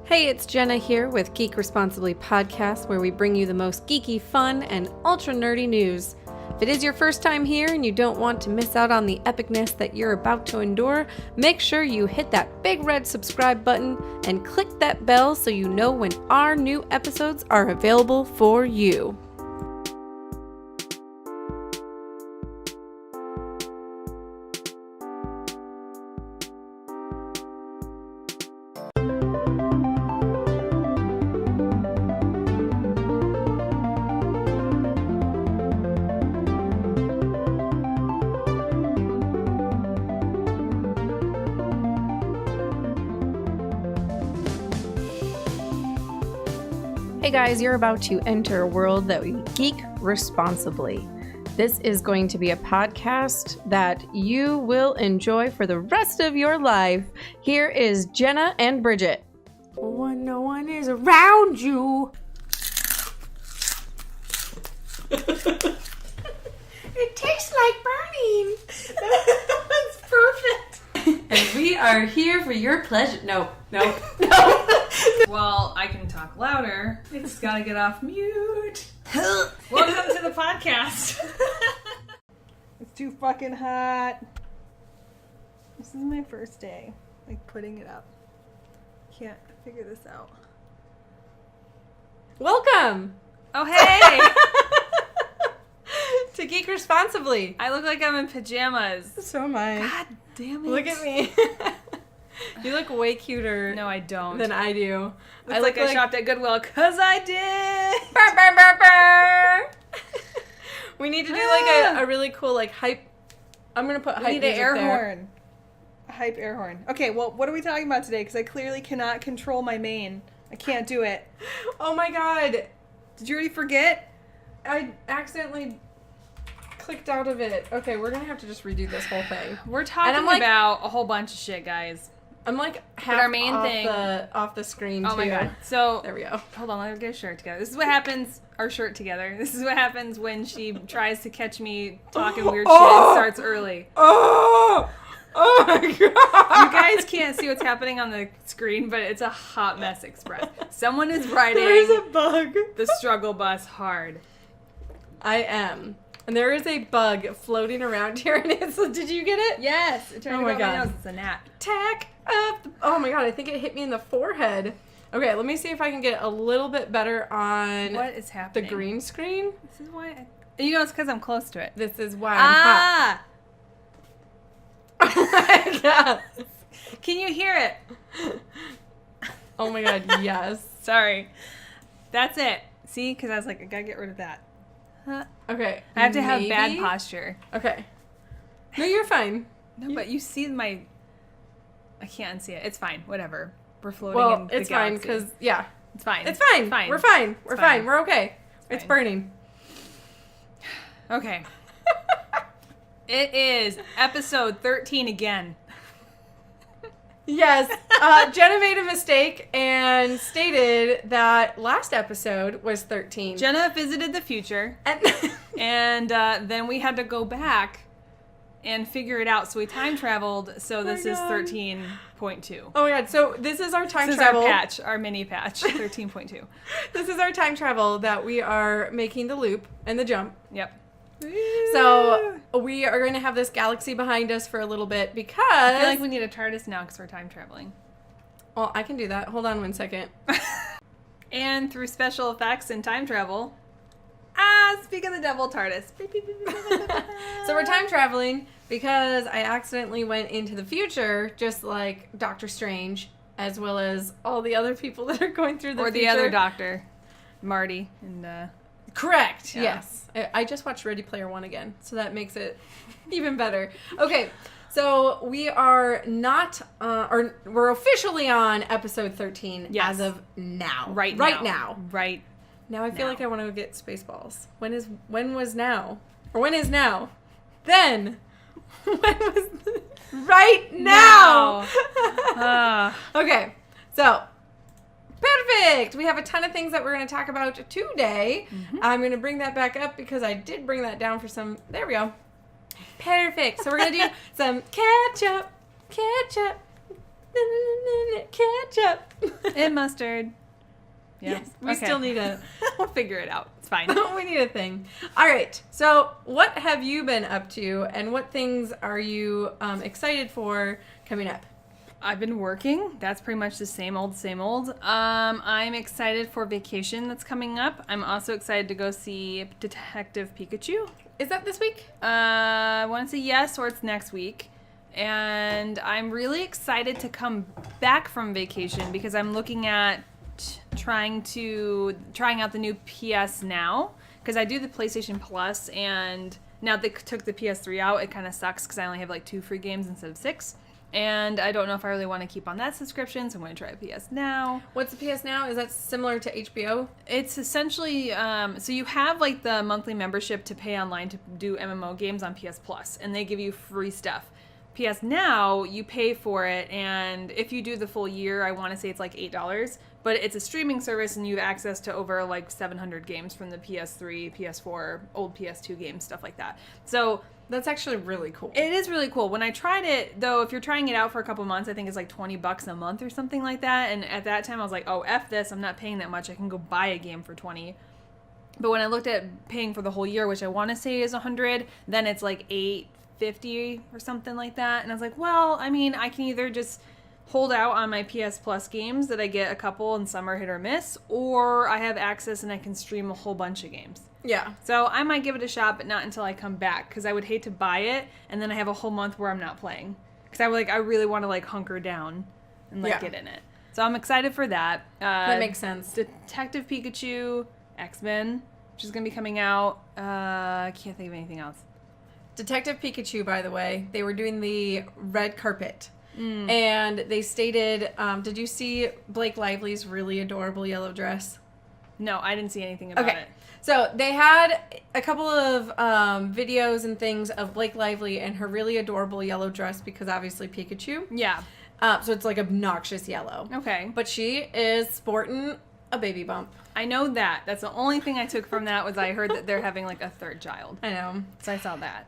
Hey, it's Jenna here with Geek Responsibly podcast, where we bring you the most geeky, fun, and ultra nerdy news. If it is your first time here and you don't want to miss out on the epicness that you're about to endure, make sure you hit that big red subscribe button and click that bell so you know when our new episodes are available for you. Hey guys, you're about to enter a world that we geek responsibly. This is going to be a podcast that you will enjoy for the rest of your life. Here is Jenna and Bridget. When no one is around you. It tastes like burning. That's perfect. And we are here for your pleasure. No. Well, I can talk louder. It's gotta get off mute. Welcome to the podcast. It's too fucking hot. This is my first day, putting it up. Can't figure this out. Welcome Oh, hey! to Geek Responsibly. I look like I'm in pajamas. So am I. God damn it. Look at me. You look way cuter. No, I don't. Than I do. I look like I shopped at Goodwill, because I did. Burr, burr, burr, burr. We need to do a really cool hype. I'm going to put hype We need an music air there. horn. A hype air horn. Okay, well, what are we talking about today? Because I clearly cannot control my mane. I can't do it. Oh my god. Did you already forget? I accidentally clicked out of it. Okay, we're going to have to just redo this whole thing. We're talking about a whole bunch of shit, guys. I'm half our main off thing. off the screen too. Oh my god. So, there we go. Hold on, let's get a shirt together. This is what happens, our shirt together. This is what happens when she tries to catch me talking weird shit and starts early. Oh my god. You guys can't see what's happening on the screen, but it's a hot mess express. Someone is riding There's a bug. the struggle bus hard. I am. And there is a bug floating around here, and did you get it? Yes. It Oh my god. It's a gnat. Oh my god, I think it hit me in the forehead. Okay, let me see if I can get a little bit better on What is the happening? green screen. This is why it's because I'm close to it. This is why I'm hot. Oh my god. Can you hear it? Oh my god, yes. Sorry. That's it. See? Because I was like, I gotta get rid of that. Okay. I have to have bad posture. Okay. No, you're fine. No, but you see my... I can't unsee it. It's fine. Whatever. We're floating in the it's fine galaxy. because, yeah. It's fine. It's fine. It's fine. We're fine. We're It's fine. fine. We're okay. It's fine. burning. Okay. It is episode 13 again. Yes. Jenna made a mistake and stated that last episode was 13. Jenna visited the future, and then we had to go back and figure it out. So we time traveled. So this is 13.2. Oh my god. So this is our time This travel. is our patch, our mini patch, 13.2. This is our time travel that we are making the loop and the jump. Yep. So we are going to have this galaxy behind us for a little bit because... I feel like we need a TARDIS now because we're time traveling. Well, I can do that. Hold on one second. And through special effects and time travel... speak of the devil, TARDIS. So we're time traveling because I accidentally went into the future, just like Doctor Strange, as well as all the other people that are going through the Or future. the other doctor, Marty. And Correct. Yeah. Yes. I just watched Ready Player One again, so that makes it even better. Okay. So we are not, or we're officially on episode 13 Yes. as of now. Right now. Right. Now I feel now. like I want to go get Spaceballs. When was now? Or when is now? Then. When was right now? Okay. So, perfect. We have a ton of things that we're going to talk about today. Mm-hmm. I'm going to bring that back up because I did bring that down for some. There we go. Perfect. So we're going to do some catch up. Ketchup. And mustard. Yeah. Yes, we still need We'll figure it out. It's fine. we need a thing. All right. So, what have you been up to, and what things are you excited for coming up? I've been working. That's pretty much the same old, same old. I'm excited for vacation that's coming up. I'm also excited to go see Detective Pikachu. Is that this week? I want to say yes, or it's next week. And I'm really excited to come back from vacation because I'm looking at trying out the new PS Now, because I do the PlayStation Plus, and now they took the PS3 out. It kind of sucks because I only have like 2 free games instead of 6. And I don't know if I really want to keep on that subscription, so I'm going to try PS Now. What's the PS Now? Is that similar to HBO? It's essentially, so you have like the monthly membership to pay online to do MMO games on PS Plus, and they give you free stuff. PS Now, you pay for it, and if you do the full year, I want to say it's like $8, but it's a streaming service, and you have access to over like 700 games from the PS3, PS4, old PS2 games, stuff like that. So that's actually really cool. It is really cool. When I tried it, though, if you're trying it out for a couple months, I think it's like $20 a month or something like that. And at that time, I was like, oh, F this. I'm not paying that much. I can go buy a game for $20. But when I looked at paying for the whole year, which I want to say is $100, then it's like $8.50 or something like that. And I was like, well, I mean, I can either just hold out on my PS Plus games that I get a couple and some are hit or miss, or I have access and I can stream a whole bunch of games. Yeah. So I might give it a shot, but not until I come back, because I would hate to buy it and then I have a whole month where I'm not playing. Because I really want to like hunker down and like get in it. So I'm excited for that. That makes sense. Detective Pikachu, X-Men, which is going to be coming out. I can't think of anything else. Detective Pikachu, by the way, they were doing the red carpet. And they stated, did you see Blake Lively's really adorable yellow dress? No, I didn't see anything about it. So they had a couple of videos and things of Blake Lively and her really adorable yellow dress, because obviously Pikachu. Yeah. So it's like obnoxious yellow. Okay. But she is sporting a baby bump. I know that. That's the only thing I took from that was I heard that they're having like a 3rd child. I know. So I saw that.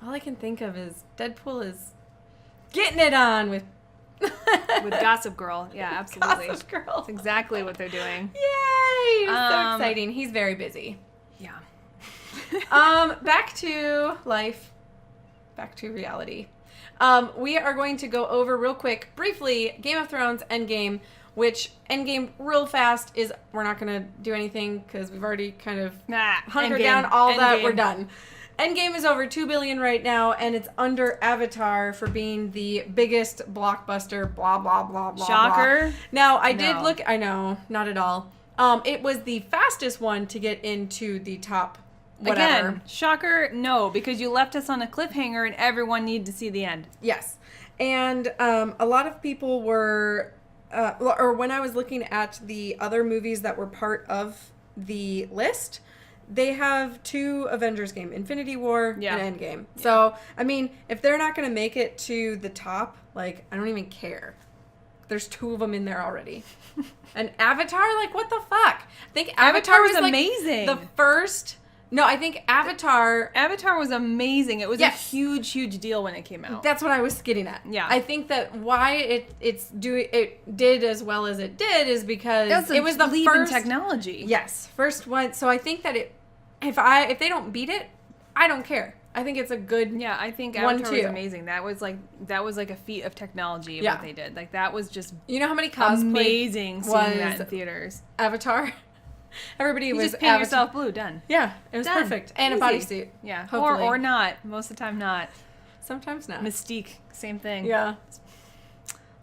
All I can think of is Deadpool is getting it on with Gossip Girl. Yeah, absolutely. Gossip Girl. That's exactly what they're doing. Yay! So exciting. He's very busy. Yeah. Back to life. Back to reality. We are going to go over real quick, briefly, Game of Thrones Endgame, which Endgame real fast is, we're not going to do anything because we've already kind of hunkered down all that. We're done. Endgame is over 2 billion right now, and it's under Avatar for being the biggest blockbuster, blah, blah, blah, blah, Shocker. blah. Now, I did look, I know, not at all. It was the fastest one to get into the top whatever. Again, shocker, no, because you left us on a cliffhanger and everyone needed to see the end. Yes. And a lot of people were, or when I was looking at the other movies that were part of the list, they have 2 Avengers games, Infinity War and Endgame. Yeah. So, I mean, if they're not going to make it to the top, like, I don't even care. There's 2 of them in there already. And Avatar, like, what the fuck? I think Avatar was amazing. Like, the first... No, I think Avatar was amazing. It was a huge, huge deal when it came out. That's what I was getting at. Yeah. I think that why it did as well as it did is because it was the leap first in technology. Yes, first one. So I think that if they don't beat it, I don't care. I think it's a good I think Avatar was amazing. That was like a feat of technology what they did. Like that was just how many cosplay amazing seeing that in theaters. Avatar. Everybody was just paint yourself blue. Done. Yeah, it was perfect. And a bodysuit. Yeah, hopefully. or not. Most of the time, not. Sometimes not. Mystique, same thing. Yeah.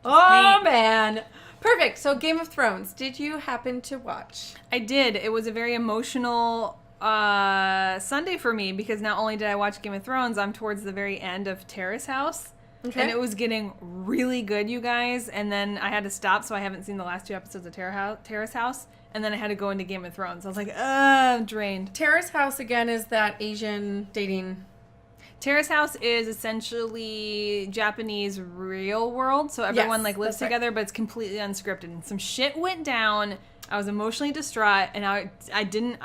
Oh man, perfect. So Game of Thrones. Did you happen to watch? I did. It was a very emotional Sunday for me because not only did I watch Game of Thrones, I'm towards the very end of Terrace House. Okay. And it was getting really good, you guys. And then I had to stop, so I haven't seen the last 2 episodes of Terrace House. And then I had to go into Game of Thrones. I was like, I'm drained. Terrace House, again, is that Asian dating. Terrace House is essentially Japanese real world. So everyone lives together, but it's completely unscripted. And some shit went down. I was emotionally distraught. And I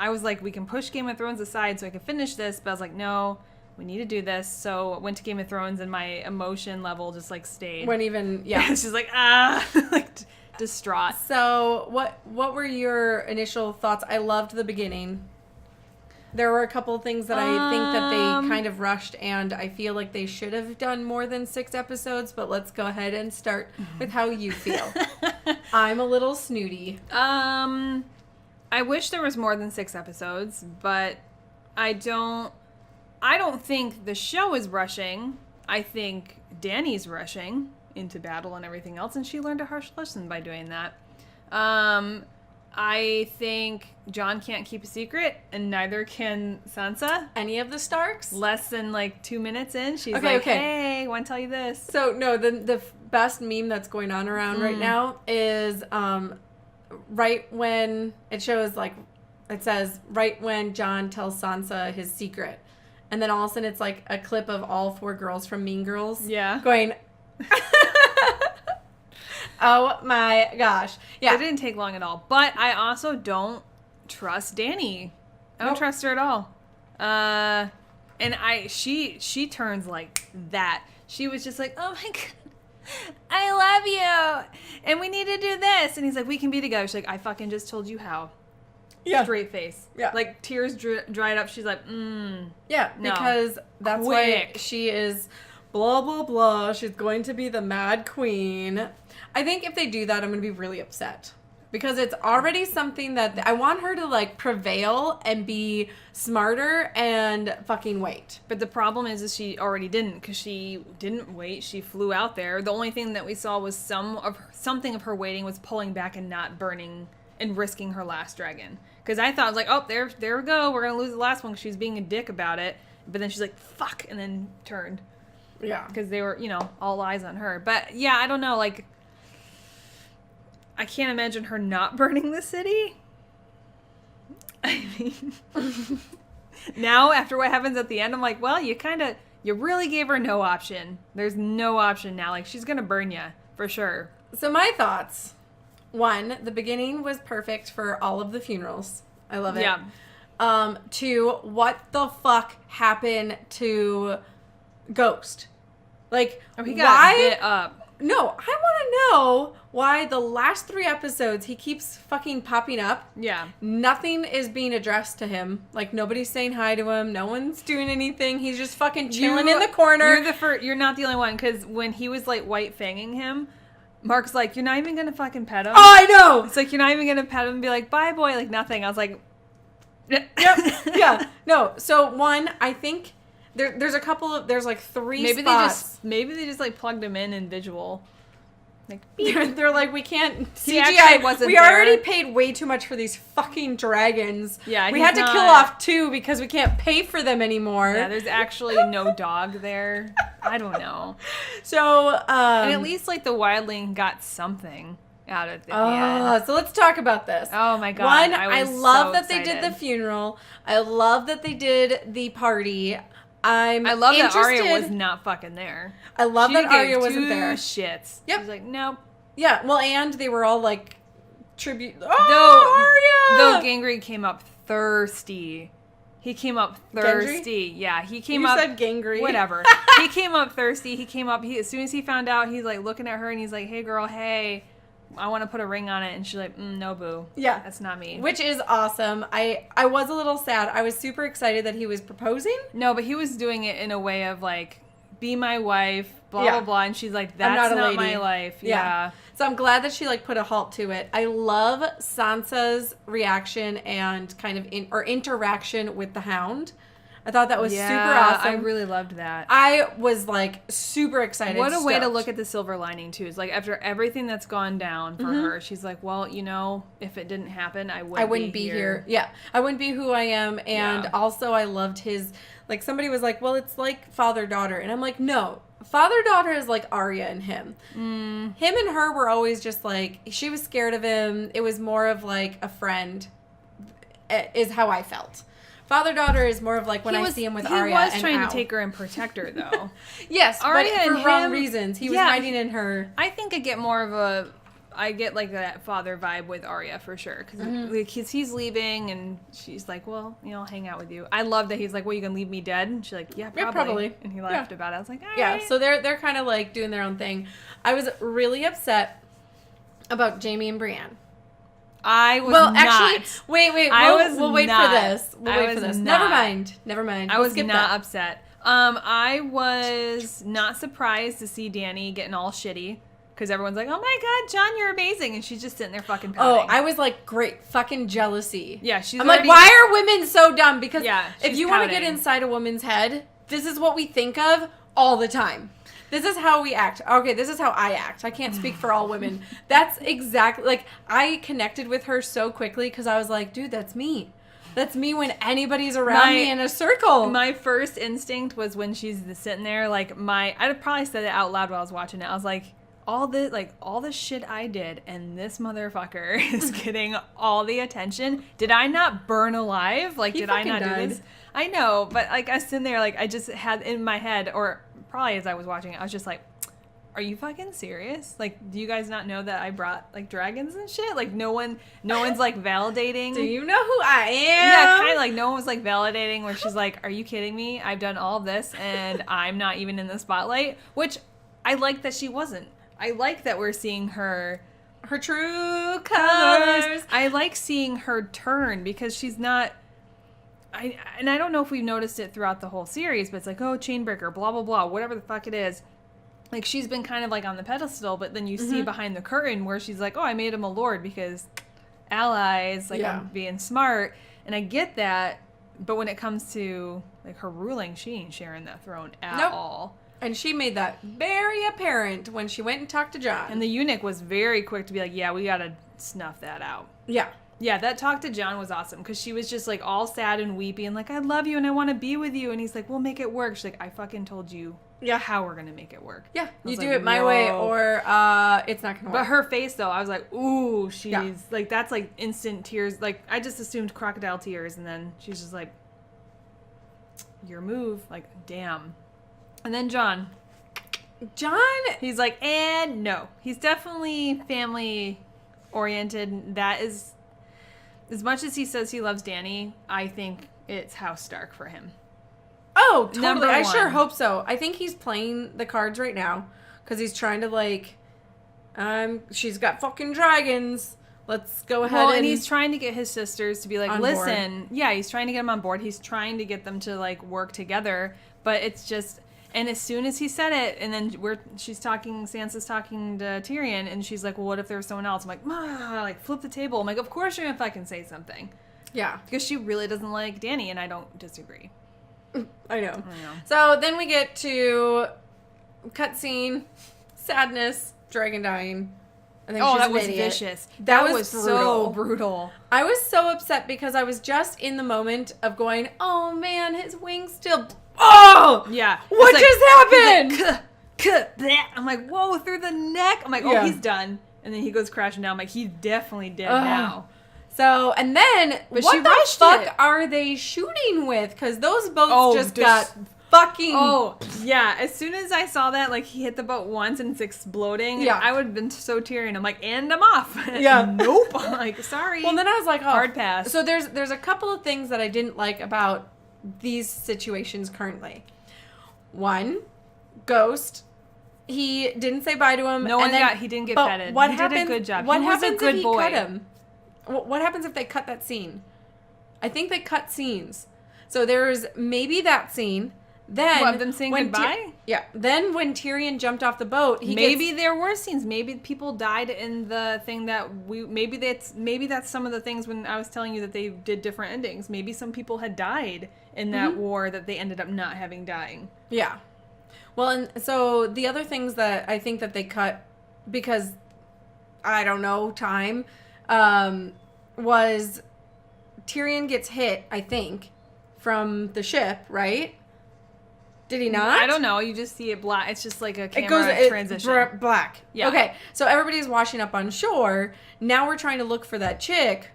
was like, we can push Game of Thrones aside so I can finish this. But I was like, no, we need to do this. So I went to Game of Thrones and my emotion level just like stayed. When even, yeah. She's like, like distraught. So what were your initial thoughts? I loved the beginning. There were a couple of things that I think that they kind of rushed, and I feel like they should have done more than 6 episodes, but let's go ahead and start with how you feel. I'm a little snooty. I wish there was more than 6 episodes, but I don't think the show is rushing. I think Dany's rushing into battle and everything else, and she learned a harsh lesson by doing that. I think Jon can't keep a secret, and neither can Sansa. Any of the Starks? Less than like 2 minutes in, she's hey, I want to tell you this. So, no, the best meme that's going on around right now is right when it shows, like, it says, right when Jon tells Sansa his secret. And then all of a sudden it's like a clip of all 4 girls from Mean Girls. Yeah. Going... Oh my gosh. Yeah. It didn't take long at all. But I also don't trust Dany. I don't trust her at all. And she turns like that. She was just like, oh my God, I love you. And we need to do this. And he's like, we can be together. She's like, I fucking just told you how. Yeah. Straight face. Yeah. Like tears dried up. She's like, Yeah, no. because that's why she is blah, blah, blah. She's going to be the Mad Queen. I think if they do that, I'm going to be really upset. Because it's already something that I want her to, like, prevail and be smarter and fucking wait. But the problem is she already didn't, because she didn't wait. She flew out there. The only thing that we saw was something of her waiting was pulling back and not burning and risking her last dragon. Because I thought, I was like, oh, there we go. We're going to lose the last one because she's being a dick about it. But then she's like, fuck, and then turned. Yeah. Because they were, all eyes on her. But, yeah, I don't know, like... I can't imagine her not burning the city. I mean, now after what happens at the end, I'm like, well, you really gave her no option. There's no option now. Like, she's going to burn you for sure. So my thoughts. 1, the beginning was perfect for all of the funerals. I love it. Yeah. 2, what the fuck happened to Ghost? Like, he got bit up. No, I want to know why the last 3 episodes he keeps fucking popping up. Yeah. Nothing is being addressed to him. Like, nobody's saying hi to him. No one's doing anything. He's just fucking chilling in the corner. You're not the only one, because when he was, like, white fanging him, Mark's like, you're not even going to fucking pet him? Oh, I know! It's like, you're not even going to pet him and be like, bye, boy, like, nothing. I was like... Yep. Yeah. No, so 1, I think... There's a couple of... There's, like, 3 spots. Maybe they just, like, plugged him in visual. Like, they're like, we can't CGI wasn't we there. already paid way too much for these fucking dragons. Yeah, we had to kill off 2 because we can't pay for them anymore. Yeah, there's actually no dog there. I don't know. So, and at least like the wildling got something out of the end. So let's talk about this. Oh my God. 1, I love that they did the funeral. I love that they did the party. I love that Arya was not fucking there. I love that Arya wasn't there. Shits. Yep. She's like, nope. Yeah. Well, and they were all like tribute. Oh, Arya! Though Gendry came up thirsty. He came up thirsty. Gendry? Yeah, he came up. You said Gendry. Whatever. He came up thirsty. He came up. As soon as he found out, he's like looking at her and he's like, "Hey, girl. Hey, I want to put a ring on it." And she's like, "No, boo. Yeah, that's not me." Which is awesome. I was a little sad. I was super excited that he was proposing. No, but he was doing it in a way of like, "Be my wife." Blah blah blah. And she's like, "That's not my life." Yeah. So I'm glad that she like put a halt to it. I love Sansa's reaction and kind of interaction with the Hound. I thought that was super awesome. I really loved that. I was like super excited. What a way to look at the silver lining too. Is like after everything that's gone down for her, she's like, well, if it didn't happen, I wouldn't be here. Yeah, I wouldn't be who I am. And also I loved his, like somebody was like, well, it's like father-daughter. And I'm like, no. Father-daughter is like Arya and him. Him and her were always just like, she was scared of him. It was more of like a friend, is how I felt. Father-daughter is more of like when I see him with Arya. He was trying to take her and protect her, though. Yes, Arya but for and wrong him, reasons. He was hiding in her. I think I get more of a I get like that father vibe with Arya for sure, because he's leaving and she's like, well, I'll hang out with you. I love that he's like, well, you gonna leave me dead? And she's like, yeah, probably. And he laughed about it. I was like, all right. So they're kind of like doing their own thing. I was really upset about Jamie and Brienne. I was actually, wait. We'll wait for this. Never mind. I was not upset. I was not surprised to see Dany getting all shitty. Because everyone's like, oh my God, John, you're amazing. And she's just sitting there fucking pouting. Oh, I was like, great. Fucking jealousy. Yeah, she's I'm like, why are women so dumb? Because if you want to get pouting. inside a woman's head, this is what we think of all the time. This is how we act. Okay, this is how I act. I can't speak for all women. That's exactly, like, I connected with her so quickly because I was like, dude, that's me. That's me when anybody's around me in a circle. My first instinct was when she's sitting there, like, I'd probably said it out loud while I was watching it. I was like, all the shit I did, and this motherfucker is getting all the attention. Did I not burn alive? Like, did I not do this? I know, but like I was sitting there, like I just had in my head, or probably as I was watching it, I was just like, are you fucking serious? Like, do you guys not know that I brought like dragons and shit? Like, no one's like validating. Do you know who I am? Yeah, kind of like no one was like validating where she's like, are you kidding me? I've done all of this and I'm not even in the spotlight, which I like that she wasn't. I like that we're seeing her true colors. I like seeing her turn because she's not. I don't know if we've noticed it throughout the whole series, but it's like, oh, chainbreaker, blah blah blah, whatever the fuck it is. Like, she's been kind of like on the pedestal, but then you see behind the curtain where she's like, oh, I made him a lord because allies, like, I'm being smart, and I get that. But when it comes to like her ruling, she ain't sharing that throne at all. And she made that very apparent when she went and talked to John. And the eunuch was very quick to be like, yeah, we gotta snuff that out. Yeah. Yeah, that talk to John was awesome because she was just like all sad and weepy and like, I love you and I want to be with you. And he's like, we'll make it work. She's like, I fucking told you how we're going to make it work. Yeah, you do it my way or it's not going to work. But her face though, I was like, ooh, she's like, that's like instant tears. Like, I just assumed crocodile tears. And then she's just like, your move. Like, damn. And then John, he's like, and no, he's definitely family oriented. That is, as much as he says he loves Dany, I think it's House Stark for him. Oh, totally. I sure hope so. I think he's playing the cards right now because he's trying to like, she's got fucking dragons. Let's go ahead and he's trying to get his sisters to be like, listen. Yeah, he's trying to get them on board. He's trying to get them to like work together, but it's just. And as soon as he said it, and then Sansa's talking to Tyrion, and she's like, well, what if there was someone else? I'm like, like, flip the table. I'm like, of course you're going to fucking say something. Yeah. Because she really doesn't like Dany, and I don't disagree. I know. So then we get to cutscene, sadness, dragon dying. I think that was vicious. That was so brutal. I was so upset because I was just in the moment of going, oh man, his wings still... Oh! Yeah. What just happened? I'm like, whoa, through the neck. I'm like, oh, he's done. And then he goes crashing down. I'm like, he's definitely dead now. So, and then, but what the fuck are they shooting with? Because those boats got fucking... Oh, yeah. As soon as I saw that, like, he hit the boat once and it's exploding, I would have been so teary. And I'm like, and I'm off. Yeah. Nope. I'm like, sorry. Well, then I was like, oh. Hard pass. So there's a couple of things that I didn't like about these situations currently. One, Ghost. He didn't say bye to him. He didn't get petted. He did a good job. What happens was a good if he boy. cut him? What happens if they cut that scene? I think they cut scenes. So there's maybe that scene. Then what, them saying goodbye? Then when Tyrion jumped off the boat, there were scenes. Maybe people died in the thing that maybe that's some of the things when I was telling you that they did different endings. Maybe some people had died in that war that they ended up not having dying. Yeah. Well, and so the other things that I think that they cut because I don't know, time was Tyrion gets hit, I think, from the ship, right? Did he not? I don't know. You just see it black. It's just like a camera transition. Black. Yeah. Okay. So everybody's washing up on shore. Now we're trying to look for that chick.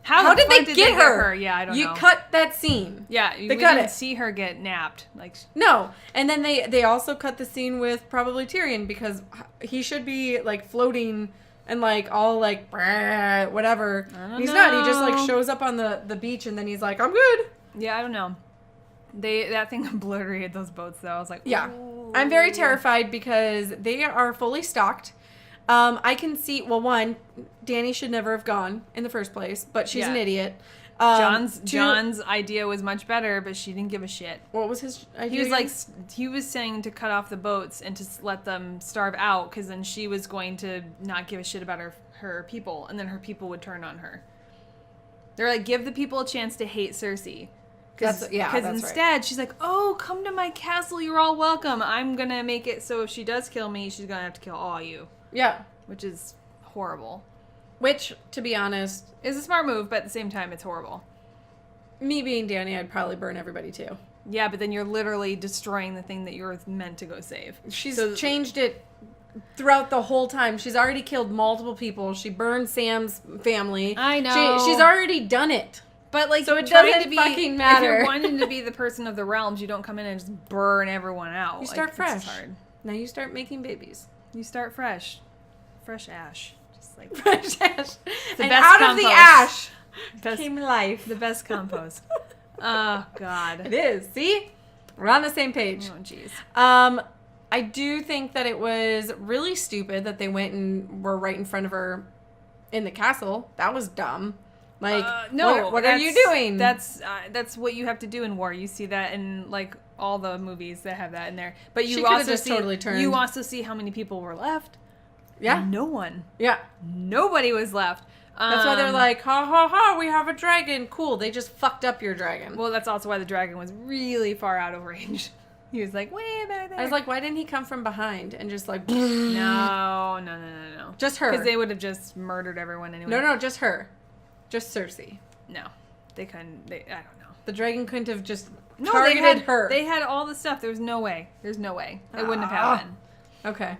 How did they get her? Yeah, I don't know. You cut that scene. Yeah, we didn't see her get napped. No. And then they also cut the scene with probably Tyrion because he should be like floating and like all like whatever. don't He's not. He just know. like shows up on the beach and then he's like, I'm good. Yeah, I don't know. That thing obliterated those boats though. I was like, Yeah. ooh. I'm very terrified because they are fully stocked. I can see, well, one, Danny should never have gone in the first place, but she's an idiot. John's idea was much better, but she didn't give a shit. What was his idea? He was like, he was saying to cut off the boats and to let them starve out, because then she was going to not give a shit about her people, and then her people would turn on her. They're like, give the people a chance to hate Cersei. Because instead, she's like, oh, come to my castle, you're all welcome. I'm going to make it so if she does kill me, she's going to have to kill all you. Yeah. Which is horrible. Which, to be honest, is a smart move, but at the same time, it's horrible. Me being Danny, I'd probably burn everybody too. Yeah, but then you're literally destroying the thing that you're meant to go save. She's changed it throughout the whole time. She's already killed multiple people. She burned Sam's family. I know. She's already done it. But like, so it doesn't fucking matter. If you're wanting to be the person of the realms, you don't come in and just burn everyone out. You start fresh. It's hard. Now you start making babies. You start fresh. Fresh ash. Just like fresh ash. The and best out compost. of the ash came life. The best compost. Oh God. It is. See? We're on the same page. Oh jeez. I do think that it was really stupid that they went and were right in front of her in the castle. That was dumb. Like, no, what are you doing? That's what you have to do in war. You see that in like all the movies that have that in there. But you also just totally turned. You also see how many people were left. Yeah. No one. Yeah. Nobody was left. That's why they're like, ha ha ha, we have a dragon. Cool. They just fucked up your dragon. Well, that's also why the dragon was really far out of range. He was like way back there. I was like, why didn't he come from behind and just like... No. Just her. Because they would have just murdered everyone anyway. No, just her. Just Cersei. No. They couldn't. I don't know. The dragon couldn't have just targeted her. They had all the stuff. There's no way. It wouldn't have happened. Okay.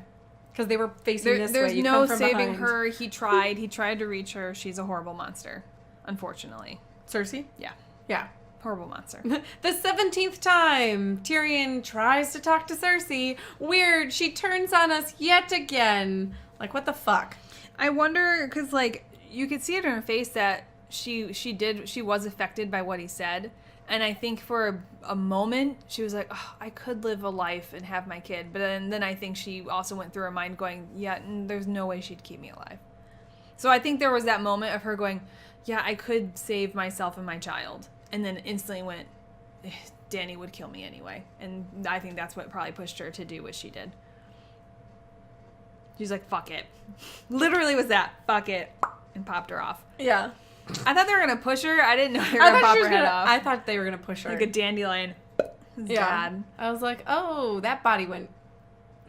Because they were facing this way. There's You no come from saving behind. her. He tried to reach her. She's a horrible monster. Unfortunately. Cersei? Yeah. Yeah. Horrible monster. The 17th time Tyrion tries to talk to Cersei. Weird. She turns on us yet again. Like, what the fuck? I wonder, because, like, you could see it in her face that she was affected by what he said. And I think for a moment, she was like, oh, I could live a life and have my kid. But then I think she also went through her mind going, yeah, there's no way she'd keep me alive. So I think there was that moment of her going, yeah, I could save myself and my child. And then instantly went, Danny would kill me anyway. And I think that's what probably pushed her to do what she did. She's like, fuck it. Literally was that, fuck it. And popped her off. Yeah. I thought they were going to push her. I didn't know they were going to pop her head off. I thought they were going to push her. Like a dandelion. Dad. I was like, oh, that body went...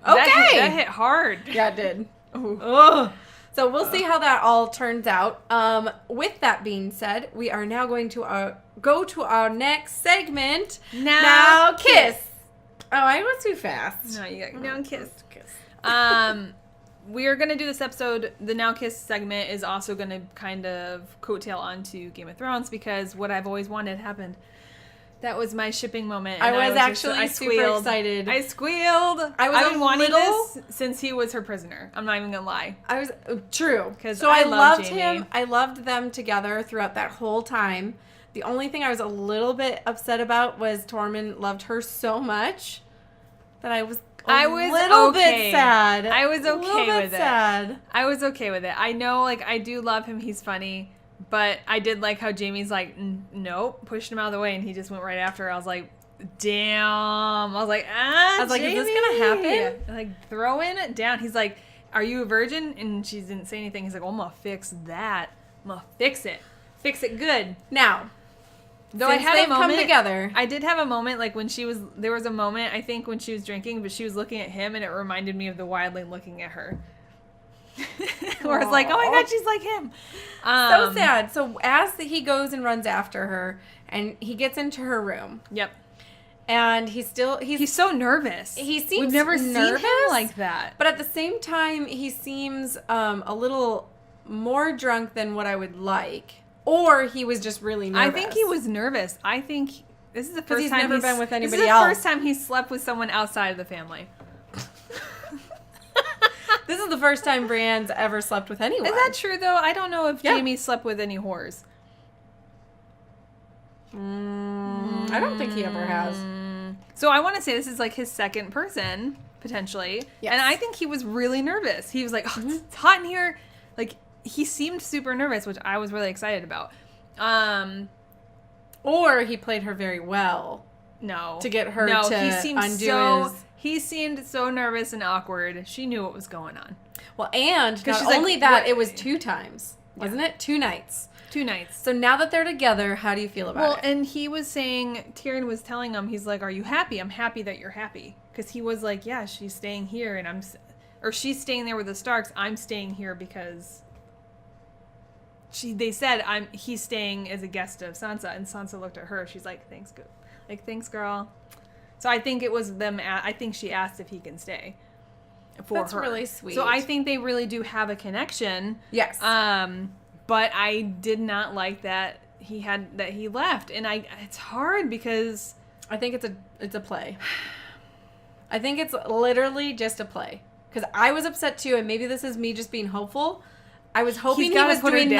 Okay! That hit hard. Yeah, it did. Ugh. So we'll see how that all turns out. With that being said, we are now going to go to our next segment. Now kiss. Oh, I went too fast. No, you got now kiss. We are going to do this episode. The Now Kiss segment is also going to kind of coattail onto Game of Thrones because what I've always wanted happened. That was my shipping moment. I was actually super excited. I squealed. I've been wanting this since he was her prisoner. I'm not even going to lie. I was true. So I loved Jamie. him. I loved them together throughout that whole time. The only thing I was a little bit upset about was Tormund loved her so much that I was a little bit sad. I was okay with it. Sad. I was okay with it. I know, like, I do love him. He's funny. But I did like how Jamie's like, nope, pushed him out of the way, and he just went right after her. I was like, damn. I was like, Jamie. Is this going to happen? Like, throwing it down. He's like, are you a virgin? And she didn't say anything. He's like, oh, I'm going to fix that. I'm going to fix it. Fix it good. Now, though I had a moment, come together. I did have a moment, like when there was a moment, I think, when she was drinking, but she was looking at him, and it reminded me of the wildling looking at her. Where it's like, oh my god, she's like him. So sad. So as he goes and runs after her, and he gets into her room. Yep. And he's so nervous. He seems We've never nervous, seen him like that. But at the same time, he seems a little more drunk than what I would like. Or he was just really nervous. I think he was nervous. I think this is the first time he's never been with anybody else. This is the first time he slept with someone outside of the family. This is the first time Brienne's ever slept with anyone. Is that true, though? I don't know if Yeah. Jamie slept with any whores. I don't think he ever has. So I want to say this is like his second person, potentially. Yes. And I think he was really nervous. He was like, oh, it's hot in here. Like, he seemed super nervous, which I was really excited about. Or he played her very well. No. To get her to undo his... He seemed so nervous and awkward. She knew what was going on. Well, and not she's like, only that, what- it was 2 times. Wasn't it? 2 nights. 2 nights. So now that they're together, how do you feel about Well, it? and he was saying, Tyrion was telling him, he's like, are you happy? I'm happy that you're happy. Because he was like, yeah, she's staying here, and or she's staying there with the Starks. I'm staying here because they said he's staying as a guest of Sansa, and Sansa looked at her. She's like, thanks, girl. So I think it was them. I think she asked if he can stay for That's her. really sweet. So I think they really do have a connection. Yes. But I did not like that he left, and it's hard because I think it's a play. I think it's literally just a play. Because I was upset too, and maybe this is me just being hopeful. I was hoping he was doing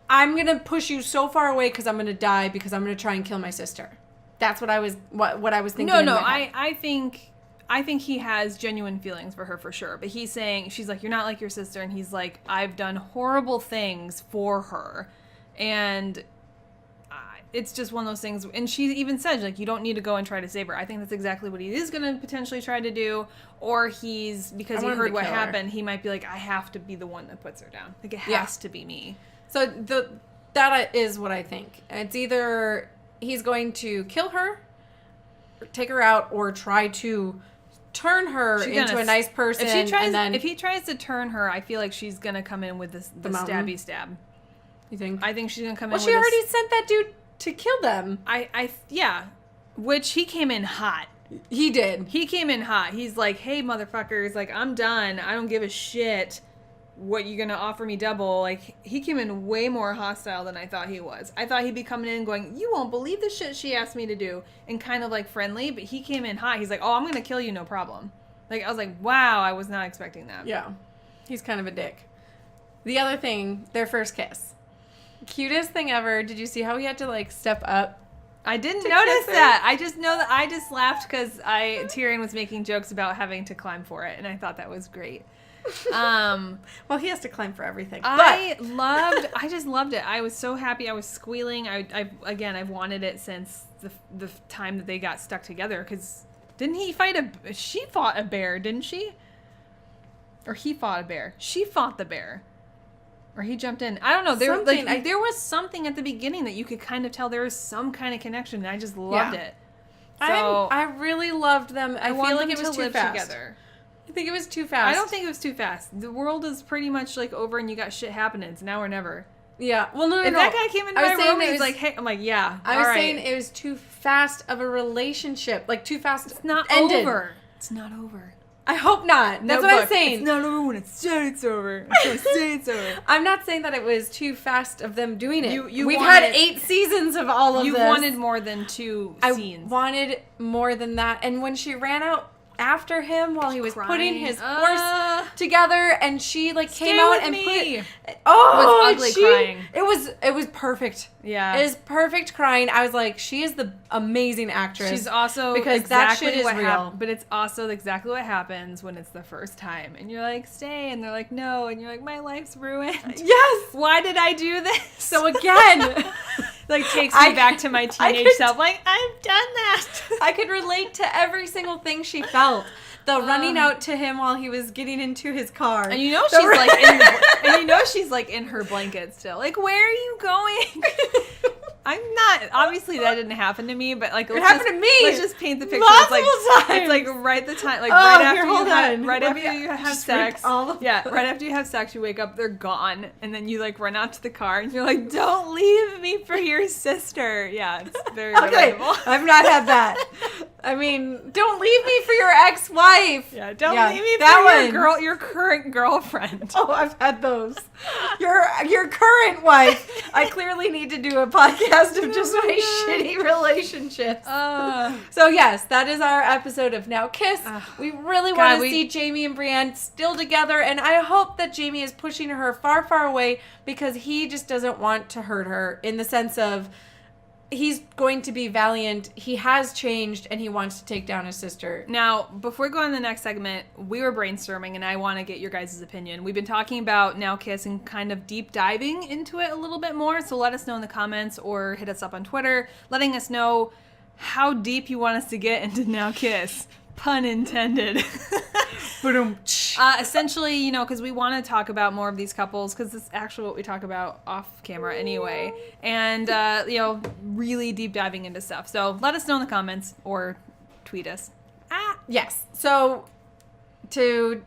I'm going to push you so far away because I'm going to die because I'm going to try and kill my sister. That's what I was thinking. No, I think he has genuine feelings for her for sure. But she's like, you're not like your sister. And he's like, I've done horrible things for her. And it's just one of those things. And she even said, like, you don't need to go and try to save her. I think that's exactly what he is going to potentially try to do. Or because he heard what happened, he might be like, I have to be the one that puts her down. Like, it has to be me. So that is what I think. It's either he's going to kill her, take her out, or try to turn her into a nice person. If he tries to turn her, I feel like she's gonna come in with the stabby stab. You think? I think she's gonna come in. Well, she already sent that dude to kill them. Yeah, which he came in hot. He did. He came in hot. He's like, hey, motherfuckers, like, I'm done. I don't give a shit what you're gonna offer me double. Like, he came in way more hostile than I thought he was. I thought he'd be coming in going, you won't believe the shit she asked me to do, and kind of like friendly, but he came in hot. He's like, oh, I'm gonna kill you, no problem. Like, I was like, wow, I was not expecting that. Yeah, he's kind of a dick. The other thing, their first kiss, cutest thing ever. Did you see how he had to like step up? I didn't notice that. I just know that I just laughed because Tyrion was making jokes about having to climb for it, and I thought that was great. Well, he has to climb for everything. I just loved it. I was so happy. I was squealing. I've wanted it since the time that they got stuck together. Because didn't he she fought a bear, didn't she? Or he fought a bear. She fought the bear. Or he jumped in. I don't know. There was something at the beginning that you could kind of tell there was some kind of connection, and I just loved it. So I really loved them. I feel like it was too fast. Together. I think it was too fast. I don't think it was too fast. The world is pretty much like over, and you got shit happening. It's now or never. Yeah. Well, no. If that guy came into my room, he's like, "Hey," I'm like, "Yeah." I was saying it was too fast of a relationship. Like too fast. It's not ended. over. It's not over. I hope not. That's what I'm saying. It's not over when it says it's over. It's gonna say it's over. I'm not saying that it was too fast of them doing it. We've had 8 seasons of all of this. You wanted more than 2 scenes. I wanted more than that. And when she ran out after him while he was putting his horse together, and she like came out and put was ugly crying. It was perfect. Yeah, it is perfect crying. I was like, she is the amazing actress. She's also because exactly that shit is real. But it's also exactly what happens when it's the first time, and you're like, stay, and they're like, no, and you're like, my life's ruined. Yes. Why did I do this? So again. Like takes me back to my teenage self. Like, I've done that. I could relate to every single thing she felt. The running out to him while he was getting into his car. And you know she's like in her blanket still. Like, where are you going? I'm not. Obviously, that didn't happen to me, but like it happened to me. Let's just paint the picture. Multiple times. It's like right the time, like right after you have sex. Right after you have sex, you wake up, they're gone, and then you like run out to the car, and you're like, "Don't leave me for your sister." Yeah, it's very relatable. I've not had that. I mean, don't leave me for your ex-wife. Yeah, don't leave me for your current girlfriend. Oh, I've had those. Your current wife. I clearly need to do a podcast podcast of just my shitty relationships. So yes, that is our episode of Now Kiss. We really want to see Jamie and Brienne still together, and I hope that Jamie is pushing her far, far away because he just doesn't want to hurt her in the sense of he's going to be valiant. He has changed, and he wants to take down his sister. Now, before we go on to the next segment, we were brainstorming, and I want to get your guys' opinion. We've been talking about Now Kiss and kind of deep diving into it a little bit more, so let us know in the comments or hit us up on Twitter, letting us know how deep you want us to get into Now Kiss. Pun intended. Essentially, you know, because we want to talk about more of these couples, because it's actually what we talk about off camera anyway, and you know, really deep diving into stuff. So let us know in the comments or tweet us. Yes. So to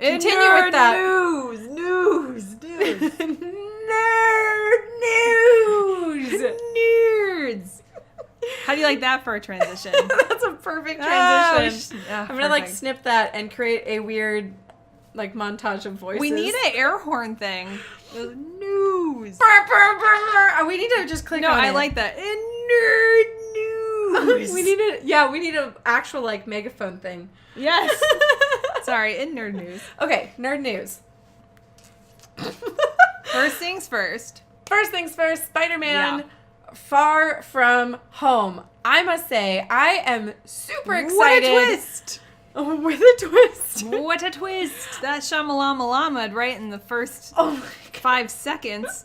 continue with that news nerd news nerds. How do you like that for a transition? That's a perfect transition. I'm gonna like snip that and create a weird like montage of voices. We need an air horn thing. News. We need to just click no, on I it. like that. Nerd news. we need an actual like megaphone thing. Yes. Sorry, in nerd news. Okay, nerd news. First things first. First things first, Spider-Man Far From Home. I must say, I am super excited. What a twist. With a twist. What a twist. That Shamalama-lamaed right in the first 5 seconds.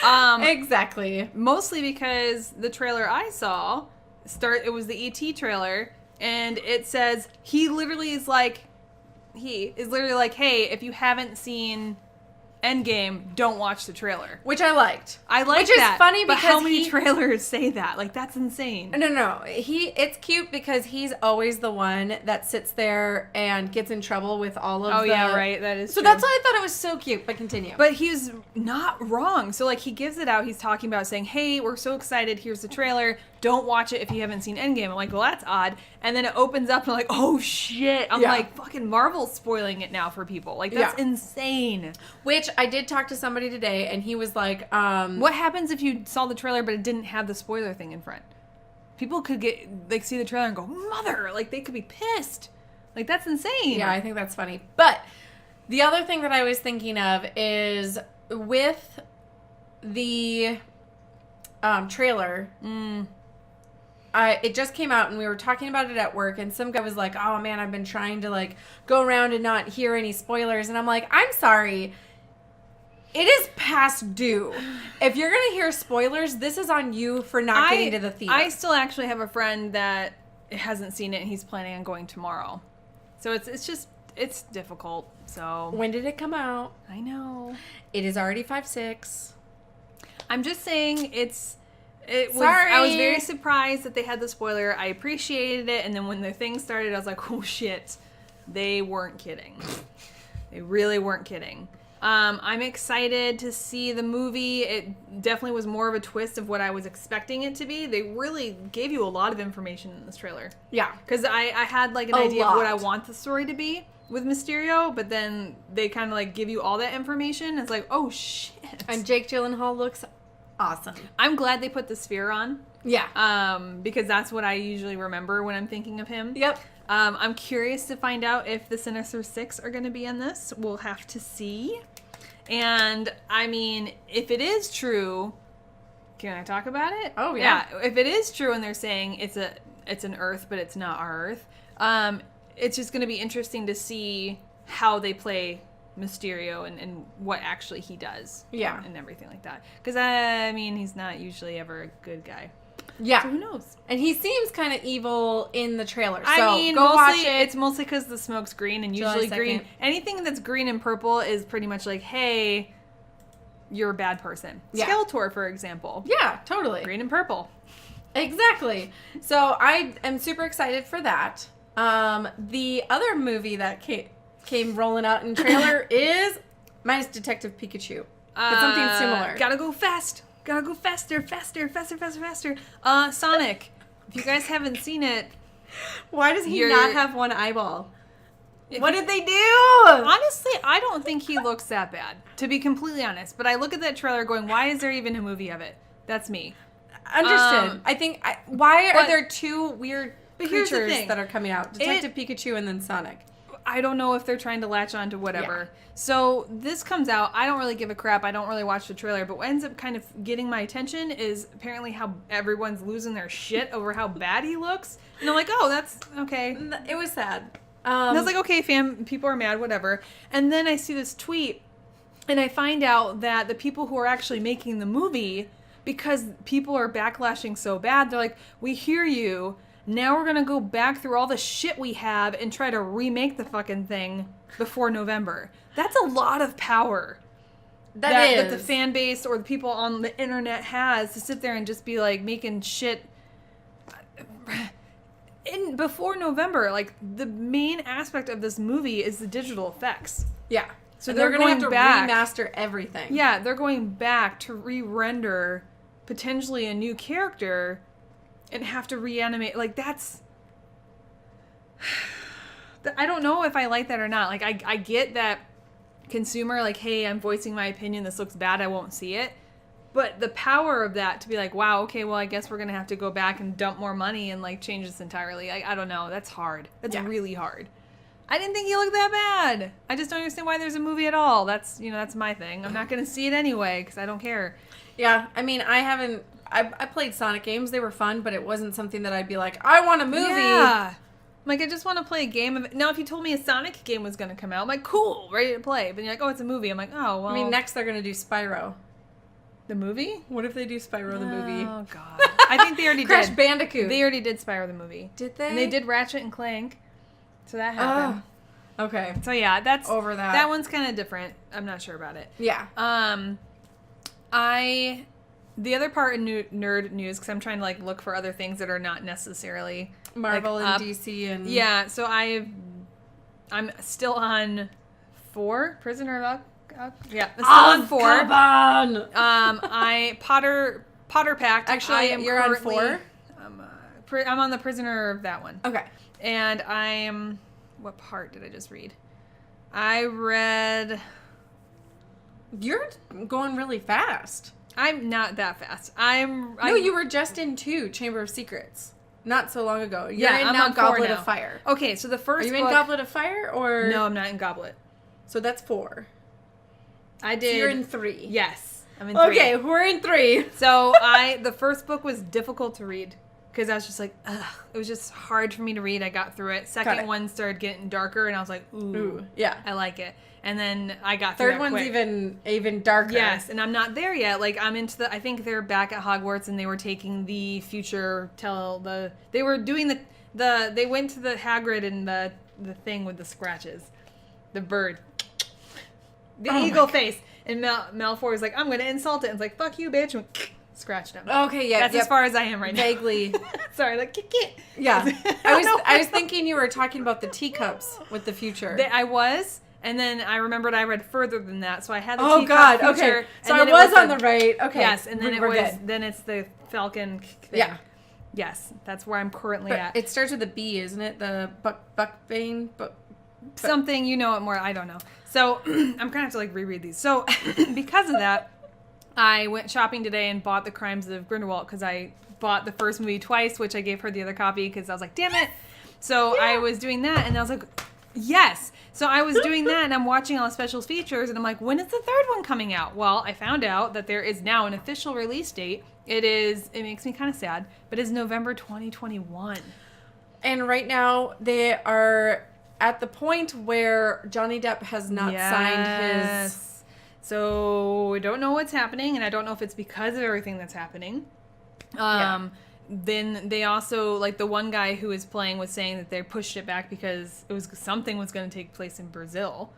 Exactly. Mostly because the trailer I saw, it was the E.T. trailer, and it says, he is literally like, hey, if you haven't seen Endgame, don't watch the trailer. Which I liked. Which is funny but because how many trailers say that? Like, that's insane. No. It's cute because he's always the one that sits there and gets in trouble with all of Oh, yeah, right. That is So true. that's why I thought it was so cute, but continue. But he's not wrong. So, like, he gives it out. He's talking about saying, hey, we're so excited. Here's the trailer. Don't watch it if you haven't seen Endgame. I'm like, well, that's odd. And then it opens up and I'm like, oh, shit. I'm like, fucking Marvel's spoiling it now for people. Like, that's insane. Which I did talk to somebody today, and he was like, what happens if you saw the trailer but it didn't have the spoiler thing in front? People could see the trailer and go, mother! Like, they could be pissed. Like, that's insane. Yeah, I think that's funny. But the other thing that I was thinking of is with the trailer, it just came out and we were talking about it at work, and some guy was like, oh man, I've been trying to like go around and not hear any spoilers. And I'm like, I'm sorry. It is past due. If you're going to hear spoilers, this is on you for not getting to the theater. I still actually have a friend that hasn't seen it and he's planning on going tomorrow. So it's difficult. So when did it come out? I know. It is already 5/6. I'm just saying Sorry. I was very surprised that they had the spoiler. I appreciated it, and then when the thing started, I was like, oh shit. They weren't kidding. They really weren't kidding. I'm excited to see the movie. It definitely was more of a twist of what I was expecting it to be. They really gave you a lot of information in this trailer. Yeah. Because I had like an idea of what I want the story to be with Mysterio, but then they kind of like give you all that information. It's like, oh shit. And Jake Gyllenhaal looks awesome. I'm glad they put the sphere on. Yeah. Because that's what I usually remember when I'm thinking of him. Yep. I'm curious to find out if the Sinister Six are going to be in this. We'll have to see. And, I mean, if it is true... Can I talk about it? Oh, yeah. If it is true and they're saying it's an Earth, but it's not our Earth, it's just going to be interesting to see how they play Mysterio and what actually he does. Yeah. And everything like that. Because, I mean, he's not usually ever a good guy. Yeah. So who knows? And he seems kind of evil in the trailer. So I mean, go watch it. It's mostly because the smoke's green, and usually green. Anything that's green and purple is pretty much like, hey, you're a bad person. Yeah. Skeletor, for example. Yeah, totally. Green and purple. Exactly. So I am super excited for that. The other movie that came rolling out in trailer is minus Detective Pikachu. But something similar. Gotta go fast. Gotta go faster. Sonic. If you guys haven't seen it, why does he not have one eyeball? What did they do? Honestly, I don't think he looks that bad, to be completely honest. But I look at that trailer going, why is there even a movie of it? That's me. Understood. I think, why are there two weird here's the creatures thing. that are coming out? Detective Pikachu and then Sonic. I don't know if they're trying to latch on to whatever. Yeah. So this comes out. I don't really give a crap. I don't really watch the trailer. But what ends up kind of getting my attention is apparently how everyone's losing their shit over how bad he looks. And I'm like, oh, that's okay. It was sad. And I was like, okay, fam, people are mad, whatever. And then I see this tweet, and I find out that the people who are actually making the movie, because people are backlashing so bad, they're like, we hear you. Now we're going to go back through all the shit we have and try to remake the fucking thing before November. That's a lot of power. That the fan base or the people on the internet has to sit there and just be like making shit before November. Like, the main aspect of this movie is the digital effects. Yeah. So they're going to back, remaster everything. Yeah, they're going back to re-render potentially a new character and have to reanimate. Like, that's... I don't know if I like that or not. Like, I get that consumer, like, hey, I'm voicing my opinion, this looks bad, I won't see it. But the power of that to be like, wow, okay, well, I guess we're going to have to go back and dump more money and, like, change this entirely. I don't know. That's hard. That's really hard. I didn't think he looked that bad. I just don't understand why there's a movie at all. That's, that's my thing. I'm not going to see it anyway because I don't care. Yeah, I mean, I played Sonic games. They were fun, but it wasn't something that I'd be like, I want a movie. Yeah. Like, I just want to play a game of it. Now, if you told me a Sonic game was going to come out, I'm like, cool, ready to play. But you're like, oh, it's a movie. I'm like, oh, well. I mean, next they're going to do Spyro. The movie? What if they do Spyro the movie? Oh, God. I think they already Crash did. Bandicoot. They already did Spyro the movie. Did they? And they did Ratchet and Clank. So that happened. Oh, okay. So, yeah, that's... Over that. That one's kind of different. I'm not sure about it. Yeah. The other part in nerd news, because I'm trying to, like, look for other things that are not necessarily... Marvel like, and DC and... Yeah, so I'm still on 4, Prisoner of yeah, still on 4. Come on! Potter Pact. Actually, you're on 4? I'm on the Prisoner of that one. Okay. And what part did I just read? I read... You're going really fast. I'm not that fast. No, you were just in 2, Chamber of Secrets. Not so long ago. You're in I'm now on 4 Goblet now. of Fire. Okay, so the first Are you in book... Goblet of Fire or... No, I'm not in Goblet. So that's 4. I did... So you're in 3. Yes, I'm in 3. Okay, we're in 3. So the first book was difficult to read because I was just like, ugh. It was just hard for me to read. I got through it. Second one started getting darker and I was like, ooh, yeah. I like it. And then I got through it. Third one's quick. even darker. Yes, and I'm not there yet. Like, I'm into I think they're back at Hogwarts and they were taking the future they were doing they went to the Hagrid and the thing with the scratches. The bird. The eagle face. And Malfoy was like, I'm going to insult it. And it's like, fuck you, bitch. And scratched him. Okay, yeah. That's as far as I am right now. Vaguely. Sorry, like, kick it. Yeah. I was thinking you were talking about the teacups with the future. I was. And then I remembered I read further than that, so I had the teacup future. Okay. So I was on the right. Okay. Yes, and then good. Then it's the Falcon thing. Yeah. Yes, that's where I'm currently at. It starts with a B, isn't it? The Buckbane? Something, you know it more. I don't know. So I'm going to have to, like, reread these. So because of that, I went shopping today and bought The Crimes of Grindelwald because I bought the first movie twice, which I gave her the other copy because I was like, damn it. So I was doing that, and I was like, yes. So I was doing that, and I'm watching all the special features, and I'm like, when is the third one coming out? Well, I found out that there is now an official release date. It makes me kind of sad, but it's November 2021. And right now, they are at the point where Johnny Depp has not signed his... So we don't know what's happening, and I don't know if it's because of everything that's happening. Then they also, like, the one guy who was playing was saying that they pushed it back because something was going to take place in Brazil.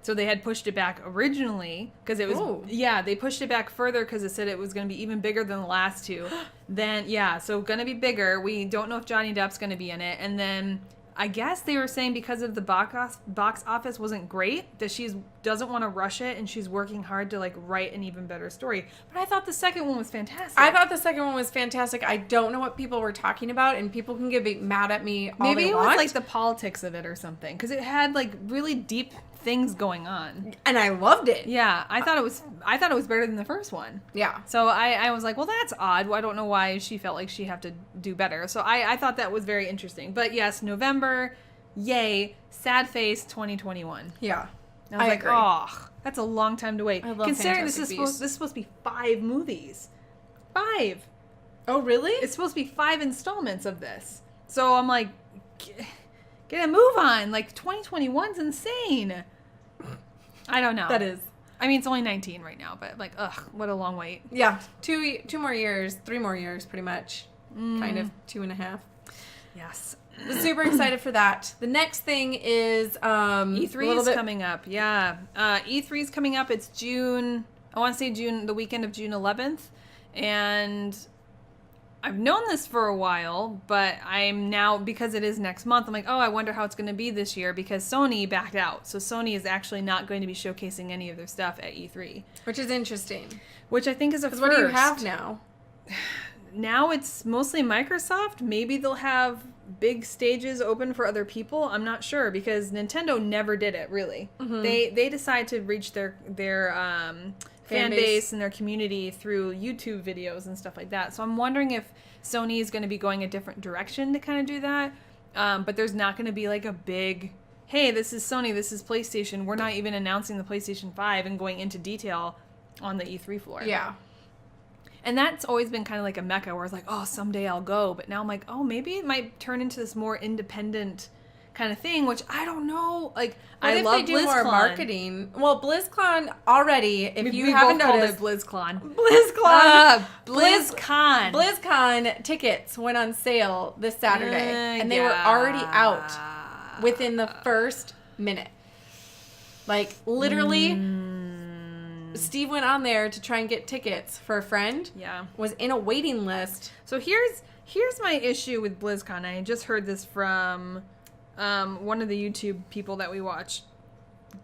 So they had pushed it back originally because it was, they pushed it back further because it said it was going to be even bigger than the last 2. So going to be bigger. We don't know if Johnny Depp's going to be in it. And then I guess they were saying because of the box office wasn't great, that she doesn't want to rush it and she's working hard to, like, write an even better story. But I thought the second one was fantastic. I thought the second one was fantastic. I don't know what people were talking about, and people can get mad at me all Maybe they it want. was, like, the politics of it or something, because it had, like, really deep things going on. And I loved it. Yeah, I thought it was better than the first one. Yeah. So I was like, well, that's odd. Well, I don't know why she felt like she had to do better. So I thought that was very interesting. But yes, November, yay, sad face 2021. Yeah. I was like, agree. oh, that's a long time to wait. I love Considering Fantastic this is supposed to be 5 movies. 5. Oh, really? It's supposed to be 5 installments of this. So I'm like, get a move on. Like 2021's insane. I don't know. That is. I mean, it's only 19 right now, but like, ugh, what a long wait. Yeah. 2 more years, 3 more years, pretty much. Kind of 2.5. Yes. Super excited for that. The next thing is E3 is coming up. Yeah. E3 is coming up. It's June. I want to say June, the weekend of June 11th. And I've known this for a while, but I'm now, because it is next month, I'm like, oh, I wonder how it's going to be this year, because Sony backed out. So Sony is actually not going to be showcasing any of their stuff at E3. Which is interesting. Which I think is a first. What do you have now? Now it's mostly Microsoft. Maybe they'll have big stages open for other people. I'm not sure, because Nintendo never did it, really. Mm-hmm. They decided to reach their fan base and their community through YouTube videos and stuff like that. So I'm wondering if Sony is going to be going a different direction to kind of do that. But there's not going to be like a big, hey, this is Sony, this is PlayStation. We're not even announcing the PlayStation 5 and going into detail on the E3 floor. Yeah. And that's always been kind of like a mecca where it's like, oh, someday I'll go. But now I'm like, oh, maybe it might turn into this more independent kind of thing, which I don't know. Like, I love if they do BlizzCon. more marketing? Well, BlizzCon already, if you we haven't both noticed. called it BlizzCon. BlizzCon. BlizzCon. BlizzCon tickets went on sale this Saturday, and they were already out within the first minute. Like, literally, Steve went on there to try and get tickets for a friend. Yeah. Was in a waiting list. So here's my issue with BlizzCon. I just heard this from one of the YouTube people that we watch,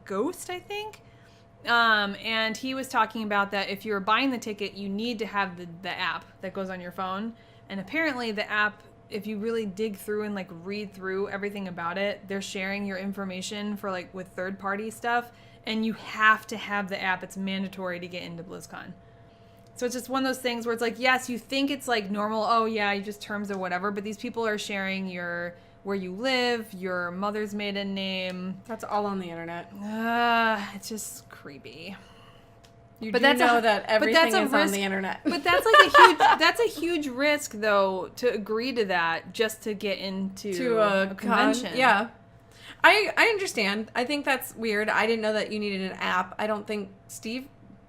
Ghost, I think. And he was talking about that if you're buying the ticket, you need to have the app that goes on your phone. And apparently the app, if you really dig through and like read through everything about it, they're sharing your information for like with third party stuff. And you have to have the app. It's mandatory to get into BlizzCon. So it's just one of those things where it's like, yes, you think it's like normal. Oh yeah, you just terms or whatever. But these people are sharing where you live, your mother's maiden name. That's all on the internet. It's just creepy. But that's that everything is on the internet. But that's like that's a huge risk though, to agree to that just to get into a convention. Yeah. I understand. I think that's weird. I didn't know that you needed an app. I don't think Steve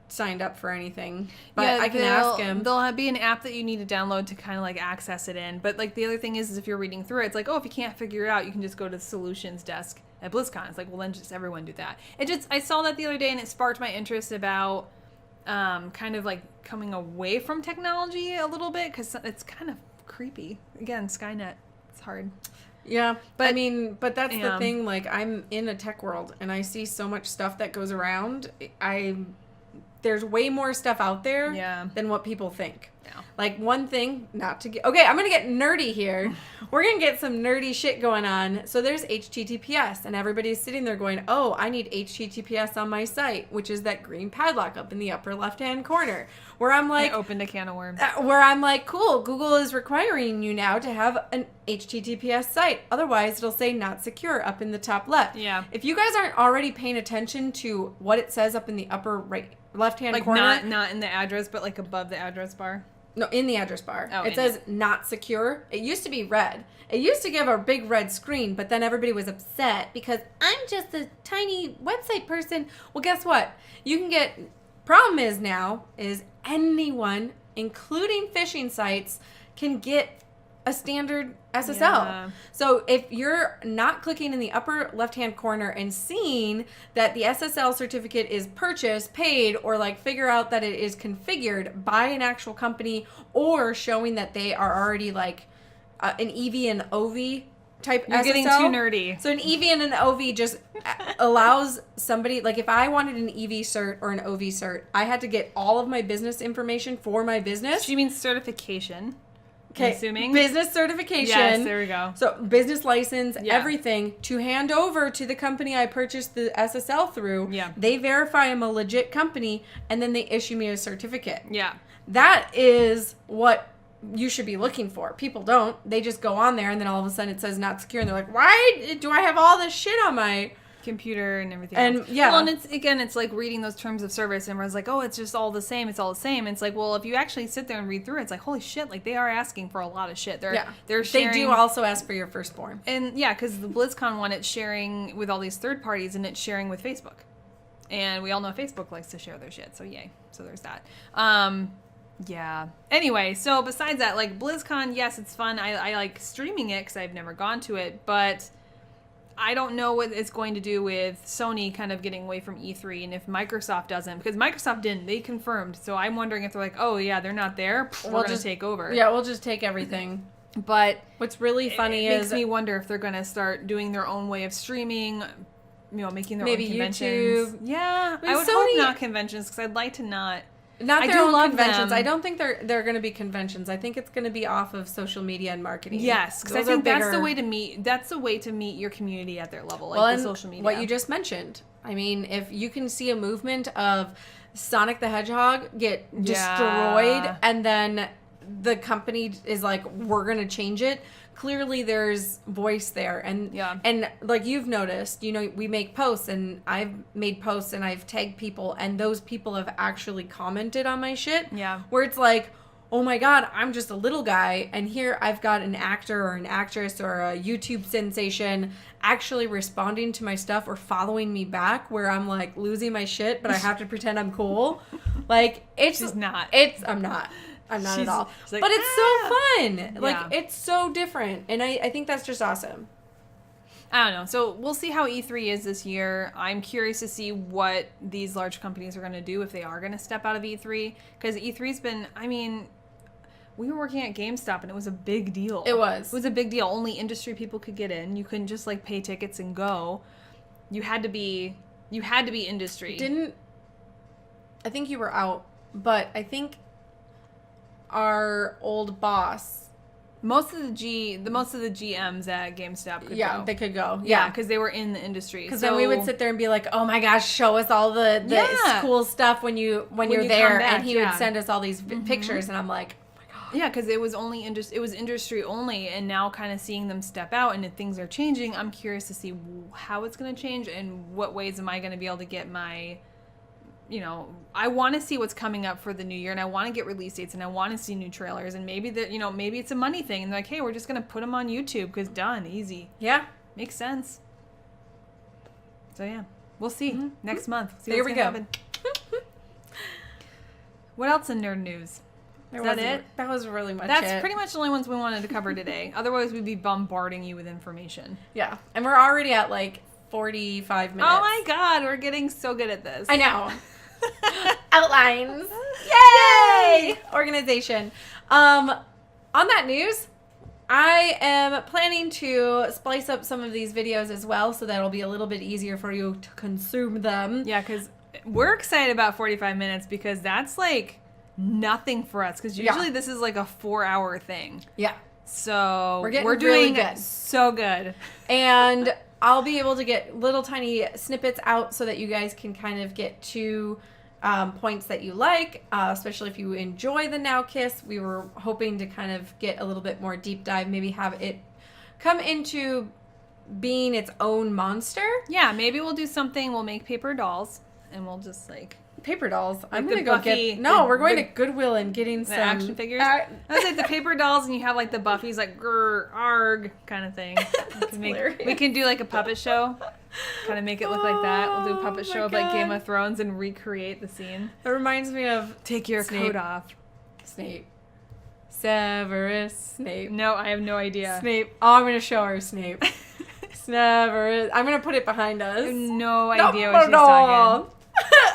signed up for anything, but yeah, I can ask him. There'll be an app that you need to download to kind of like access it in. But like the other thing is if you're reading through it, it's like, oh, if you can't figure it out, you can just go to the solutions desk at BlizzCon. It's like, well, then just everyone do that. I saw that the other day and it sparked my interest about kind of like coming away from technology a little bit, because it's kind of creepy. Again, Skynet, it's hard. Yeah, but I mean, but that's the thing. Like, I'm in a tech world, and I see so much stuff that goes around. There's way more stuff out there than what people think. Yeah. Like, one thing, okay, I'm gonna get nerdy here. We're gonna get some nerdy shit going on. So there's HTTPS, and everybody's sitting there going, oh, I need HTTPS on my site, which is that green padlock up in the upper left-hand corner. Where I'm like... I opened a can of worms. Where I'm like, cool, Google is requiring you now to have an HTTPS site. Otherwise, it'll say not secure up in the top left. Yeah. If you guys aren't already paying attention to what it says up in the upper right left-hand corner... Like, not in the address, but like above the address bar? No, in the address bar. Oh, it says not secure. It used to be red. It used to give a big red screen, but then everybody was upset because I'm just a tiny website person. Well, guess what? You can get... Problem is now is anyone, including phishing sites, can get a standard SSL. Yeah. So if you're not clicking in the upper left-hand corner and seeing that the SSL certificate is purchased, paid, or like figure out that it is configured by an actual company, or showing that they are already like an EV and OV type You're SSL. Getting too nerdy. So an EV and an OV just allows somebody, like if I wanted an EV cert or an OV cert, I had to get all of my business information for my business. Do you mean certification? I'm assuming. Business certification. Yes, there we go. So business license, Yeah. everything to hand over to the company I purchased the SSL through. Yeah. They verify I'm a legit company, and then they issue me a certificate. Yeah. That is what you should be looking for. People don't. They just go on there, and then all of a sudden it says not secure, and they're like, why do I have all this shit on my computer and everything and else. yeah, well, and it's like reading those terms of service, and everyone's like, oh, it's just all the same, it's all the same. And it's like, well, if you actually sit there and read through it, it's like, holy shit, like they are asking for a lot of shit. They're sharing, they do also ask for your firstborn. and yeah, because the BlizzCon one, it's sharing with all these third parties, and it's sharing with Facebook, and we all know Facebook likes to share their shit, so yay. So there's that. Yeah. Anyway, so besides that, like BlizzCon, yes, it's fun. I like streaming it because I've never gone to it, but I don't know what it's going to do with Sony kind of getting away from E3, and if Microsoft doesn't, because Microsoft didn't, they confirmed. So I'm wondering if they're like, oh yeah, they're not there, we're going to take over. Yeah, we'll just take everything. But what's really funny it is makes me wonder if they're going to start doing their own way of streaming, making their maybe own conventions. YouTube. Yeah, I would hope not conventions, because I'd like to not. Not I their do own love conventions. them. I don't think they're going to be conventions. I think it's going to be off of social media and marketing. Yes, because I think that's the way to meet. That's the way to meet your community at their level, like the social media. What you just mentioned. I mean, if you can see a movement of Sonic the Hedgehog get destroyed, and then the company is like, we're going to change it. Clearly there's voice there, and like you've noticed, we make posts, and I've made posts and I've tagged people, and those people have actually commented on my shit. Yeah. Where it's like, oh my God, I'm just a little guy, and here I've got an actor or an actress or a YouTube sensation actually responding to my stuff or following me back, where I'm like losing my shit, but I have to pretend I'm cool. Like I'm not at all. Like, but it's so fun. Like, it's so different. And I think that's just awesome. I don't know. So we'll see how E3 is this year. I'm curious to see what these large companies are going to do if they are going to step out of E3. Because E3's been, we were working at GameStop, and it was a big deal. It was. It was a big deal. Only industry people could get in. You couldn't just pay tickets and go. You had to be industry. I think you were out, but I think our old boss, most of the GMs at GameStop could go. They could go. Yeah, because they were in the industry. Because then we would sit there and be like, "Oh my gosh, show us all the cool stuff when you're there," back, and he would send us all these pictures, and I'm like, "Oh my god." Yeah, because it was industry only, and now kind of seeing them step out and if things are changing, I'm curious to see how it's going to change and what ways am I going to be able to get my. I want to see what's coming up for the new year, and I want to get release dates, and I want to see new trailers, and maybe maybe it's a money thing, and they're like, hey, we're just going to put them on YouTube because done, easy. Yeah. Makes sense. So yeah, we'll see next month. See there we go. What else in nerd news? Is that it? That was really much That's pretty much the only ones we wanted to cover today. Otherwise, we'd be bombarding you with information. Yeah, and we're already at 45 minutes. Oh my god, we're getting so good at this. I know. Outlines. Yay! Organization. On that news, I am planning to splice up some of these videos as well, so that'll be a little bit easier for you to consume them. Yeah, because we're excited about 45 minutes because that's nothing for us. Because usually this is a 4-hour thing. Yeah. So we're doing good. So good. And I'll be able to get little tiny snippets out so that you guys can kind of get to points that you like, especially if you enjoy the Now Kiss. We were hoping to kind of get a little bit more deep dive, maybe have it come into being its own monster. Yeah, maybe we'll do something. We'll make paper dolls, and we'll just paper dolls. I'm the gonna go Buffy, we're going to Goodwill and getting some action figures. I was the paper dolls, and you have the Buffy's grr, arg kind of thing. We can do a puppet show, kind of make it look like that. We'll do a puppet show of Game of Thrones and recreate the scene. It reminds me of take your coat off. Snape. Severus Snape. No, I have no idea. Snape. Oh, I'm gonna show her Snape. Severus. I'm gonna put it behind us. I have no idea what she's talking.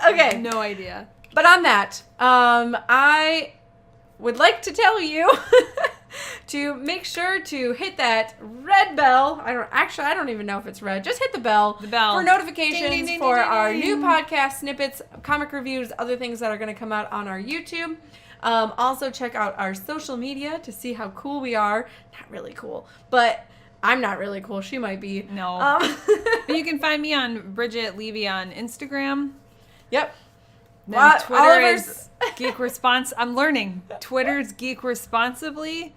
Okay. No idea. But on that, I would like to tell you to make sure to hit that red bell. I don't even know if it's red. Just hit the bell. For notifications Ding, ding, ding, for ding, our ding. new podcast snippets, comic reviews, other things that are going to come out on our YouTube. Also check out our social media to see how cool we are. Not really cool, but I'm not really cool. She might be. No. But you can find me on Bridget Levy on Instagram. Yep. Then Twitter is Geek I'm learning. Twitter's Geek Responsibly.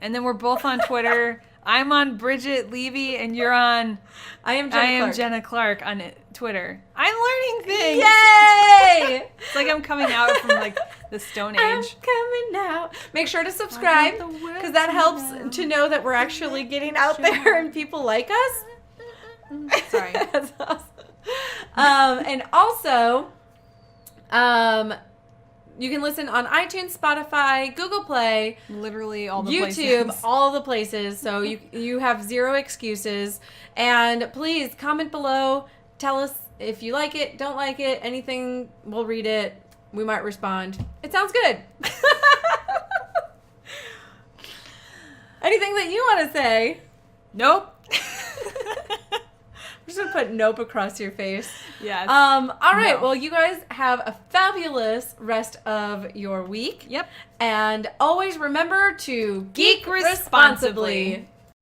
And then we're both on Twitter. I'm on Bridget Levy and you're on... I am Jenna Clark on Twitter. I'm learning things. Yay! It's like I'm coming out from like the Stone Age. I'm coming out. Make sure to subscribe because that helps to know that we're actually getting out there and people like us. Sorry. That's awesome. And also, you can listen on iTunes, Spotify, Google Play, Literally all the YouTube, places. all the places. So you have zero excuses. And please comment below. Tell us if you like it, don't like it, anything. We'll read it. We might respond. It sounds good. Anything that you want to say? Nope. I'm just going to put nope across your face. Yes. All right. No. Well, you guys have a fabulous rest of your week. Yep. And always remember to geek responsibly.